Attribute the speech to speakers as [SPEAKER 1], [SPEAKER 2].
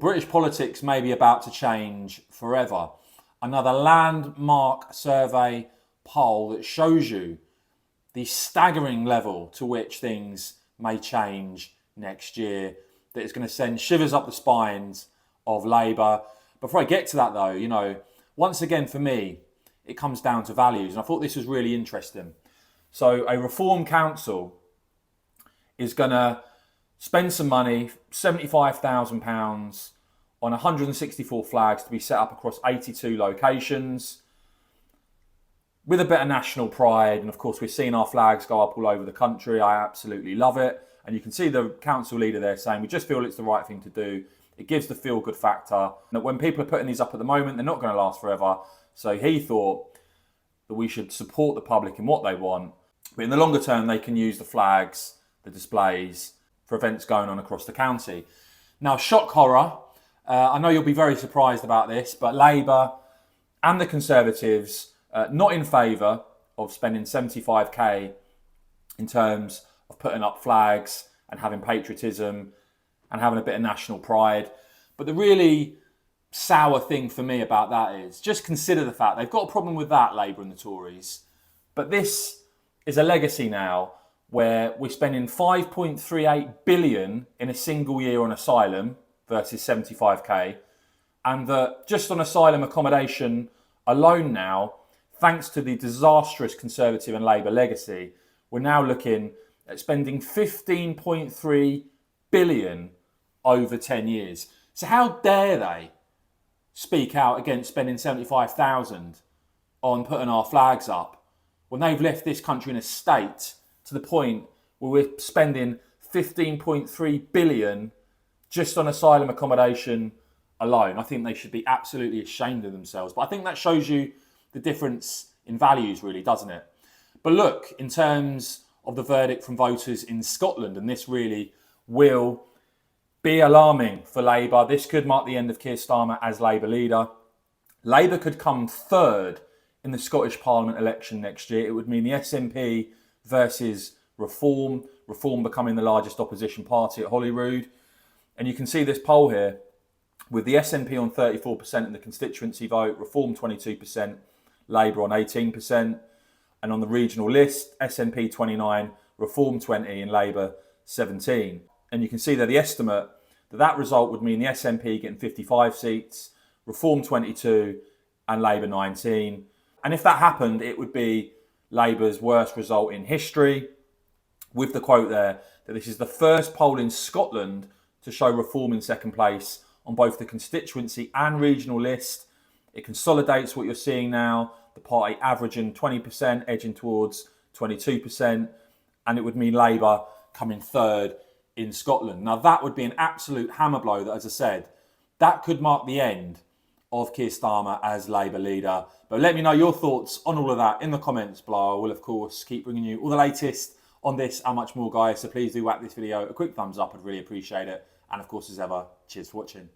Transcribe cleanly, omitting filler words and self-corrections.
[SPEAKER 1] British politics may be about to change forever. Another landmark survey poll that shows you the staggering level to which things may change next year, that is going to send shivers up the spines of Labour. Before I get to that though, you know, once again for me, it comes down to values. And I thought this was really interesting. So a Reform Council is going to spend some money, £75,000 on 164 flags to be set up across 82 locations with a bit of national pride. And of course, we've seen our flags go up all over the country. I absolutely love it. And you can see the council leader there saying, we just feel it's the right thing to do. It gives the feel-good factor. That when people are putting these up at the moment, they're not going to last forever. So he thought that we should support the public in what they want. But in the longer term, they can use the flags, the displays, for events going on across the county. Now, shock horror. I know you'll be very surprised about this, but Labour and the Conservatives not in favour of spending 75k in terms of putting up flags and having patriotism and having a bit of national pride. But the really sour thing for me about that is, just consider the fact they've got a problem with that, Labour and the Tories. But this is a legacy now where we're spending 5.38 billion in a single year on asylum versus 75k. And that just on asylum accommodation alone now, thanks to the disastrous Conservative and Labour legacy, we're now looking at spending 15.3 billion over 10 years. So how dare they speak out against spending 75,000 on putting our flags up when they've left this country in a state to the point where we're spending 15.3 billion just on asylum accommodation alone. I think they should be absolutely ashamed of themselves. But I think that shows you the difference in values, really, doesn't it? But look, in terms of the verdict from voters in Scotland, and this really will be alarming for Labour. This could mark the end of Keir Starmer as Labour leader. Labour could come third in the Scottish Parliament election next year. It would mean the SNP versus Reform, Reform becoming the largest opposition party at Holyrood. And you can see this poll here with the SNP on 34% in the constituency vote, Reform 22%, Labour on 18%. And on the regional list, SNP 29, Reform 20 and Labour 17. And you can see there the estimate that result would mean the SNP getting 55 seats, Reform 22 and Labour 19. And if that happened, it would be Labour's worst result in history, with the quote there that this is the first poll in Scotland to show Reform in second place on both the constituency and regional list. It consolidates what you're seeing now, the party averaging 20%, edging towards 22%, and it would mean Labour coming third in Scotland. Now that would be an absolute hammer blow that, as I said, that could mark the end of Keir Starmer as Labour leader. But let me know your thoughts on all of that in the comments below. I will, of course, keep bringing you all the latest on this and much more, guys. So please do whack this video a quick thumbs up. I'd really appreciate it. And of course, as ever, cheers for watching.